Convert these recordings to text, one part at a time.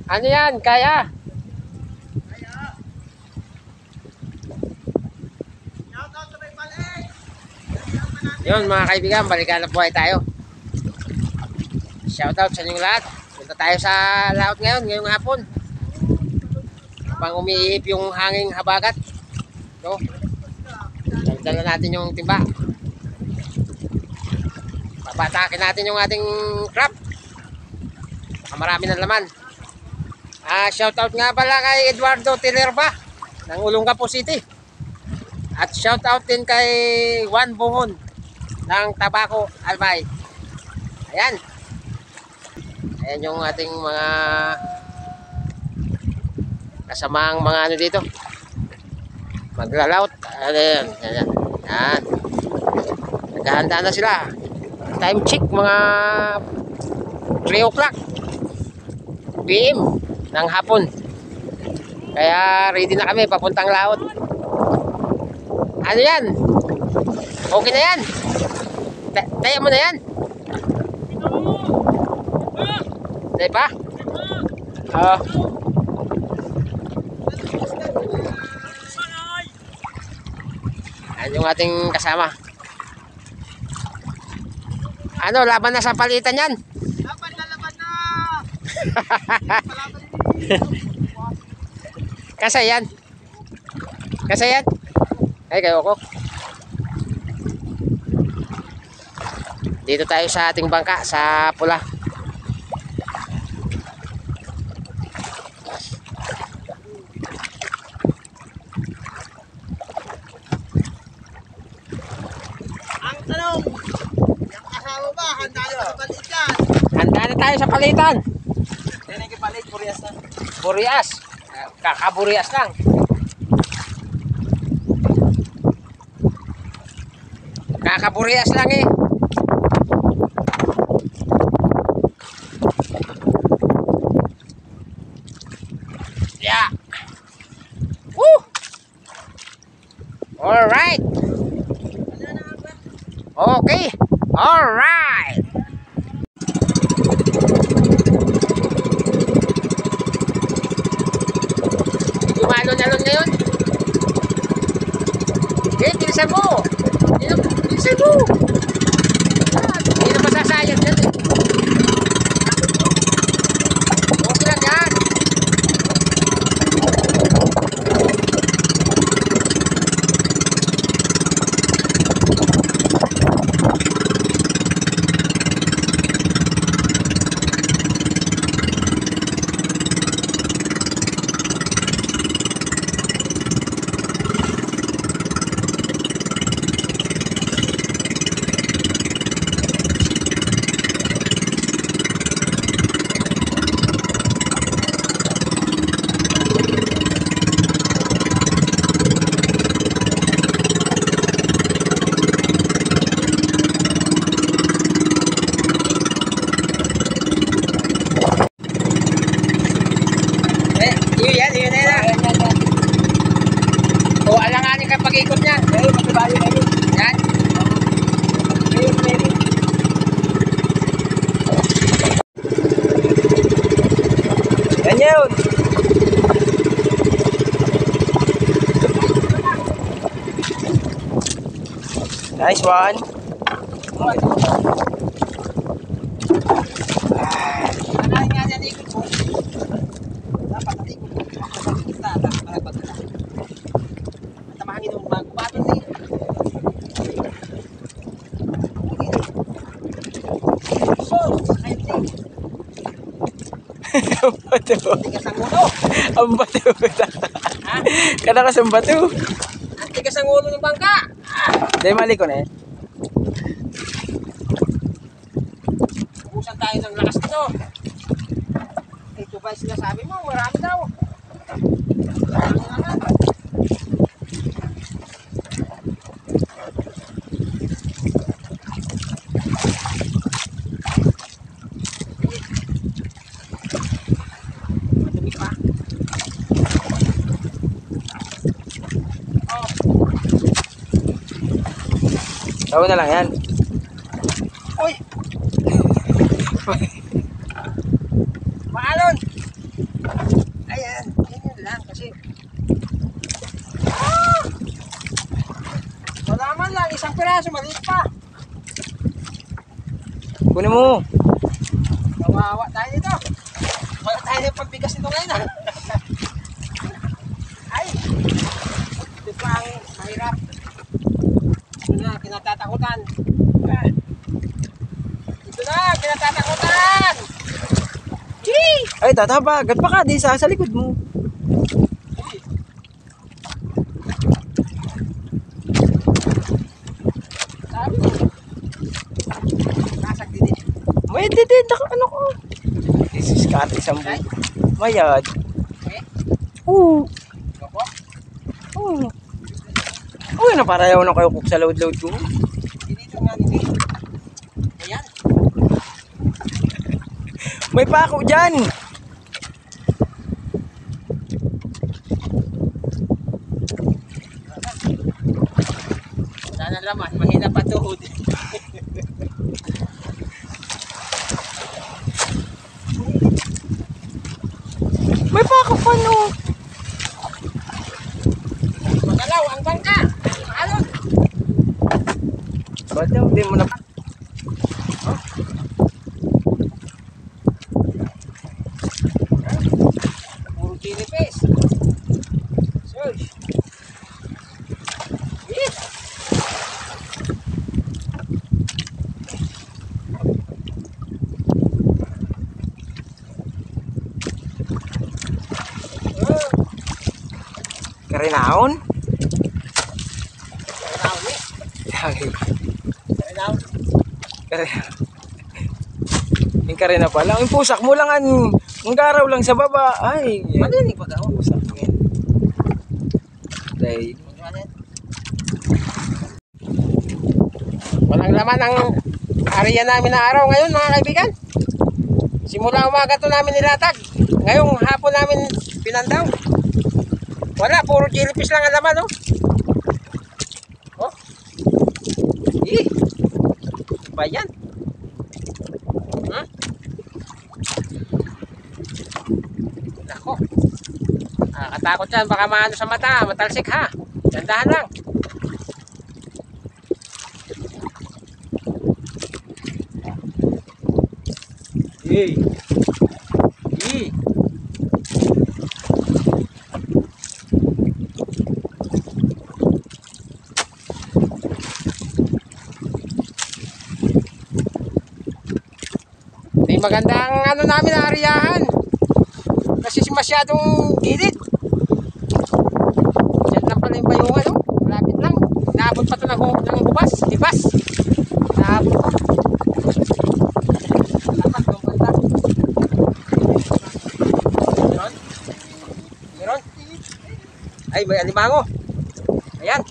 Ano yan? Kaya? Yun mga kaibigan, balikan na buhay tayo. Shoutout sa inyong lahat. Punta tayo sa laot ngayon, ngayong hapon. Habang umiihip yung hanging habagat. So, dala natin yung timba. Papatakin natin yung ating crab. Marami ng laman. Shoutout nga pala kay Eduardo Tilerba ng Olongapo City. At shoutout din kay Juan Bungon ng Tabaco Albay. Ayan. Ayan yung ating mga kasamaang mga ano dito. Maglalaut. Ayan. Ayan. Ayan. Naghahanda na sila. Time check mga 3 o'clock PM ng hapon. Kaya ready na kami papuntang laot. Ano yan? Okay na yan? Taya mo na yan? Taya pa? Oo. Yan yung ating kasama. Ano, laban na sa palitan yan? Laban na! Kasayan. Kasayan. Ay, kayo ko. Dito tayo sa ating bangka sa pula. Ang tanong, yung asawa ba, handa na sa palitan? Handa na tayo sa palitan. Yan ang kipalit, Burias na. Burias. Kakaburias lang. Kakaburias lang eh. Yeah. Woo! Alright. Okay. Alright. Lumalon-alon ngayon. Eh, bilisan mo. Bilisan mo. Hindi na masasayang yan eh. Okay lang yan. O, alanganin ka pag-ikot niyan. Yan. Yan yun. Nice one. Ang bato. Ang bato. Kada ka sa bato. Ang tigas ang ulo ng bangka. Dahil mali ko na eh. Ubusan tayo ng lakas nito. Ito ba sinasabi mo? Marami daw. Marami naman. Madumi pa. Tawa na lang yan. Uy! Maalon! isang piraso, maliit pa. Kunin mo. Kawawa tayo dito. Wala tayo ng pagbigas nito ngayon ah. Ay, ito pa ang mahirap. Ito na, kinatatakutan. Ito na, kinatatakutan. Gee! Ay, tataba. Agad pa ka. Di sa likod mo. Sabi mo. Nasag din eh. May didid. Ano ko? This is cut. Isang Ay, mayad. okay. Oo. Opo. Oo. Uy, naparayaw na kayo kuk sa load-load ko. Dito nga nito. Ayan. May pako dyan. Wala na laman. Mahina pa tuhod. May pako pa no. Magalaw ang bangka. Alon. Ba't daw? Di mo na... Puro chili paste. Search. Eh. Karinaon? Karinaon eh. Karinaon. Yung karina pa lang. Yung pusak mo lang ang garaw lang sa baba. Ay. Madinig pa daw. Pusak mo yan. Dahil. Walang laman ang area namin na araw ngayon mga kaibigan. Simula umaga to namin nilatag. Ngayong hapon namin pinandaw. Wala, puro jellyfish lang ang laman, oh. Oh. Eh. Ba yan? Hmm? Nako. Katakot yan, baka maano sa mata, matalsik ha. Dandahan lang. Hey. Eh. Di maganda ang ano namin na ariyahan. Kasi masyadong gilid. Diyan lang pala yung bayungan, no? Malapit lang. Naabot pa ito ng bubas. Ibas. Naabot pa. Dapat doon banda. Meron? Meron? Ay, may alimango. Ayan.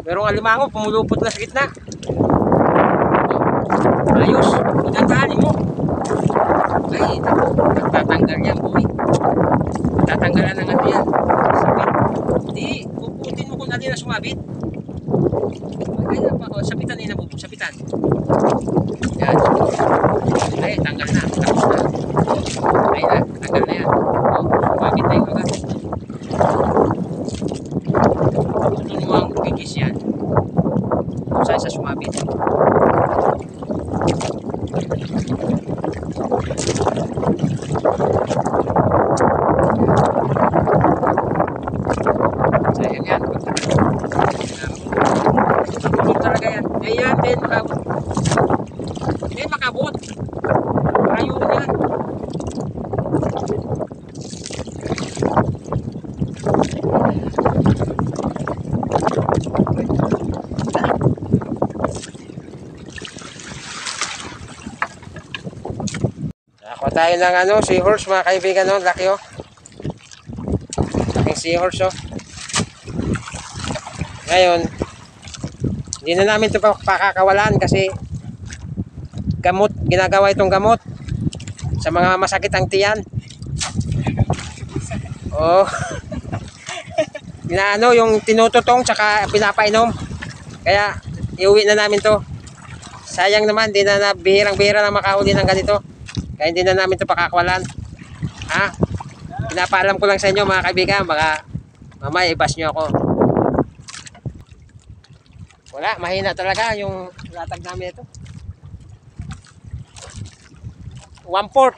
Merong alimango. Pumulupot na sa gitna. Ayos. Itatali mo. Ay, tatanggal yan, boy. Tatanggalan ng ano yan. Sabit. Hindi, puputin mo kung dali na sumabit. Ay, sabitan na yung sabitan. Yan. Ay, tanggal na. Tapos na. Ay na, tanggal na yan. Oh, sumabit na yung agad. Puputin mo ang kikis yan. Kung saan sa sumabit. Sayang yan. Tulog talaga yan. Ayan, din makabot. Din makabot. Ayaw yan. Ako tayo ng ano, seahorse mga kaibigan, no? Laki oh. Laking seahorse oh. Ngayon, hindi na namin ito pakakawalan kasi gamot, ginagawa itong gamot sa mga masakit ang tiyan. Oh. Inaano yung tinututong tsaka pinapainom. Kaya iuwi na namin to. Sayang naman, di na bihirang-bihira na makahuli ng ganito. Kaya hindi na namin ito pakakawalan. Ha? Pinapaalam ko lang sa inyo mga kaibigan, baka mamaya ibas nyo ako. Wala, mahina talaga yung latag namin ito. 1/4.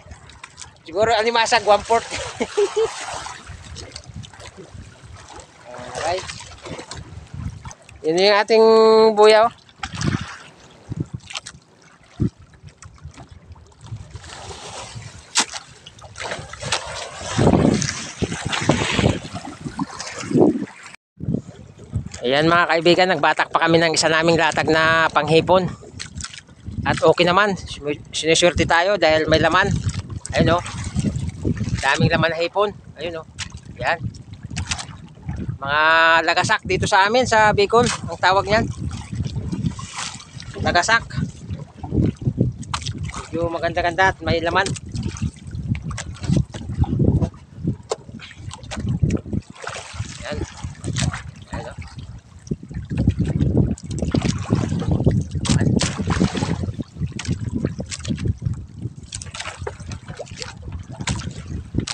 Siguro alimasag 1/4. Alright. Yun yung ating buyaw. Ayan mga kaibigan, nagbatak pa kami ng isa naming latag na panghipon. At okay naman, siniswerte tayo dahil may laman. Ayun o, daming laman na hipon. Ayun o, yan. Mga lagasak dito sa amin sa Bicol, ang tawag niyan. Lagasak. Medyo maganda-ganda at may laman. Yan. Ayun o.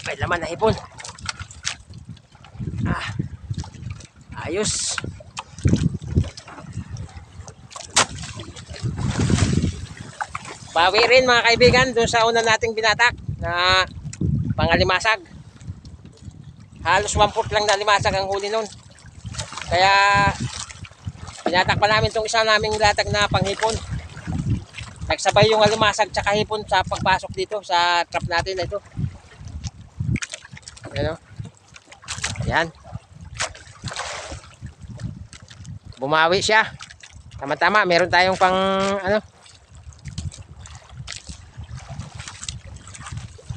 May laman na hipon. Ayos. Bawi rin mga kaibigan doon sa una nating binatak na pangalimasag. Halos 1/4 lang na limasag ang huli nun. Kaya binatak pa namin itong isa naming latag na panghipon. Nagsabay yung alimasag tsaka hipon sa pagpasok dito sa trap natin. Ito. Ayan o. Ayan. Bumawi siya. Tama-tama, meron tayong pang ano.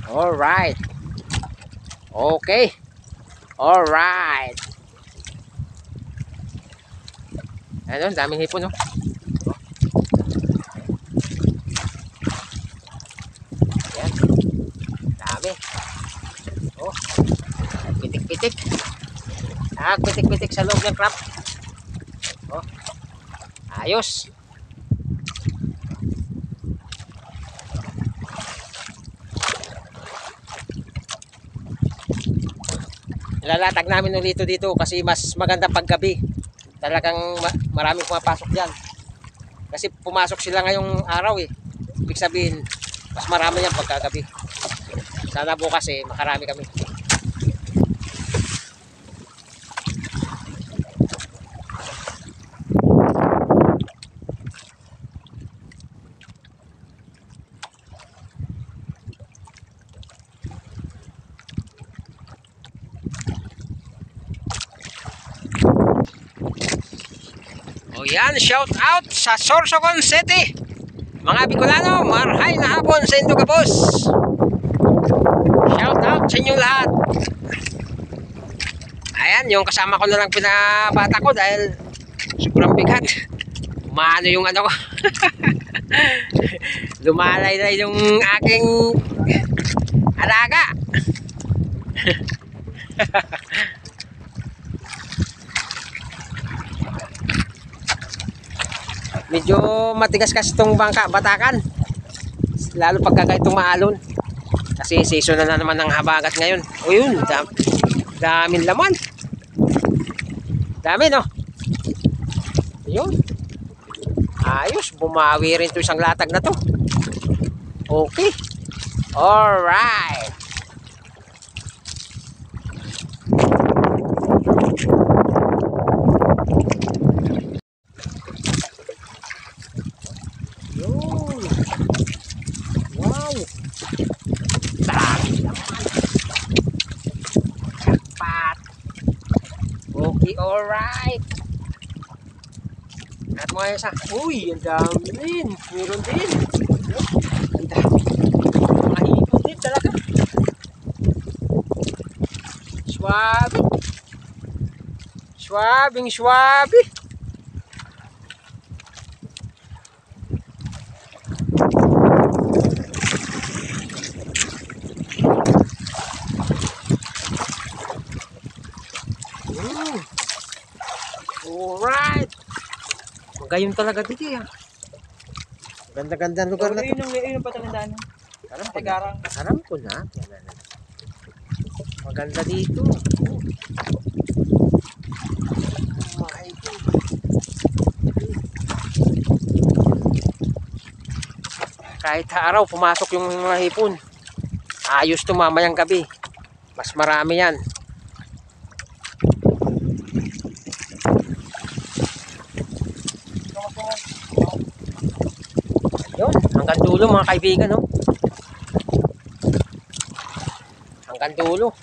Alright. Okay. Alright. Ayun, daming hipon no. Ayan. Dami. Oh. Pitik-pitik. Pitik-pitik sa loob ng trap. Oh. Ayos. Lalatag namin ulit dito kasi mas maganda paggabi. Talagang maraming pumapasok diyan. Kasi pumasok sila ngayong araw eh. Ibig sabihin, mas marami yan pagkagabi. Sana bukas eh, makarami kami. O yan, shout out sa Sorsogon City. Mga Bicolano, marhay na hapon sa Indogabos. Shout out sa inyong lahat. Ayan, yung kasama ko na lang pinabata ko dahil sobrang bigat. Umano yung ano ko. Lumalay na yung aking alaga. Medyo matigas kasi itong bangka, batakan. Lalo pagka itong maalon. Kasi season na naman ng habagat ngayon. O yun, daming laman. Dami no. Ayun. Ayos, bumawi rin ito isang latag na to. Okay. Alright. Alright. At mga isa. Uy, ang dami din. Meron din. Ang dami. Mga hipon din talaga. Swabe. Swabing swabe. Alright. Magayon talaga dito yan. Ganda-ganda lugar na ito. Yun yung patagandaan. Aram ko na. Maganda dito. Kahit sa araw, pumasok yung mga hipon. Ayos to mamayang gabi. Mas marami yan. Yun, hanggang dulo mga kaibigan, no? Hanggang dulo.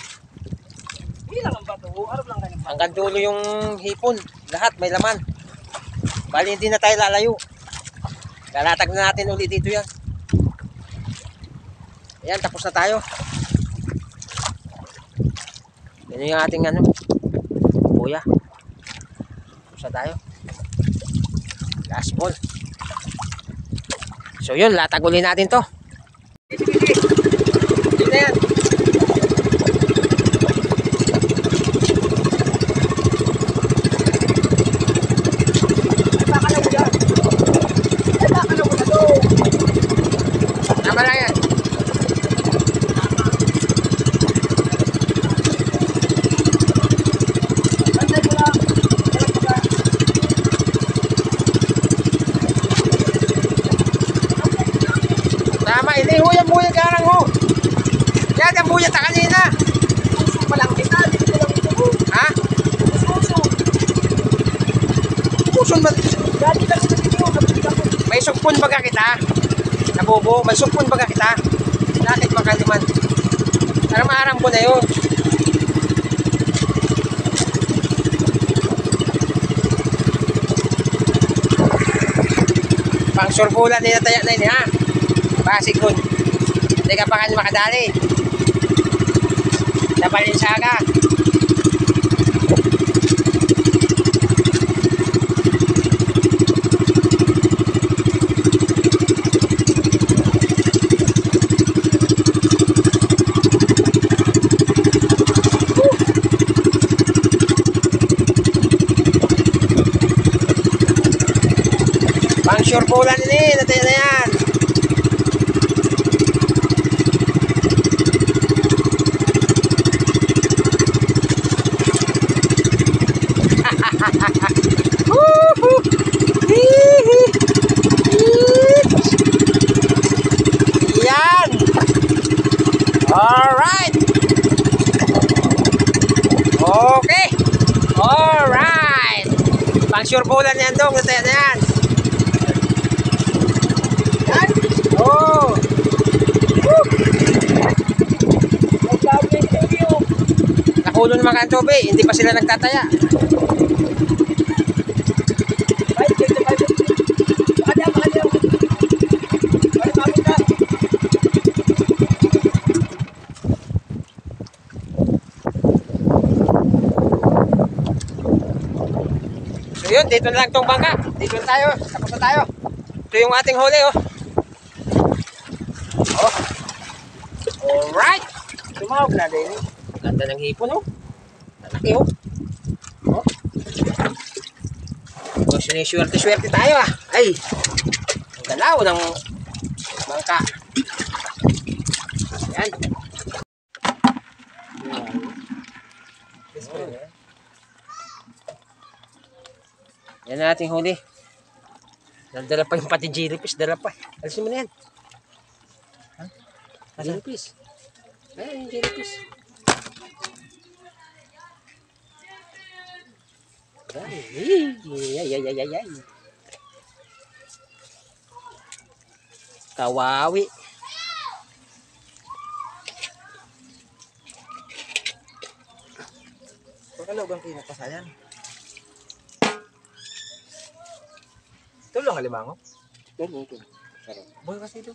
Ilang ang bato, arap lang kayo. Hanggang dulo yung hipon. Lahat may laman. Bali hindi na tayo lalayo. Lalatag na natin ulit dito yan. Ayan, tapos na tayo. Yan yung ating ano, kuya. Tapos na tayo. Last ball. So yun, latag ulit natin to. Yun na yan. Tama na yan. Tama, hindi ho yung buya garang ho. Yan yung buya ta kanina. Walang kita, dito ko lang ito. Ha? Puso. Puson ba? Dati lang ito dito. May sugpon baga kita? Nabobo, may sugpon baga kita? Bakit makaliman? Aram-aram ko na yun. Pang surbulan nila tayo na yun ha. Basig kun. Hindi ka pa kanya makadali. Napalin siya ka. Pang surbulan nila tayo na yan. Yan. Alright. Okay. Alright. Pang sure bulan yan dong. Nataya na yan. Yan. Oh. Nakulo naman ka ang tubig. Hindi pa sila nagtataya. So yun, dito na lang tong bangka. Dito na tayo. Tapos na tayo. Ito yung ating huli, oh. Oh. Alright. Tumawag na din. Ganda ng hipon, oh. Malaki, oh. Oh. So, siniswerte-swerte tayo, ah. Ay. Ang galaw ng bangka. Yan. Yan na ating huli. Dala pa yung pati jellyfish, dala pa. Alisin mo na yan. Ha? Jellyfish. Ayan yung jellyfish. Ay. Kawawi. Pagkalaw bang kinakasayan? Ito lang alimango. Ito. Boy kasi ito.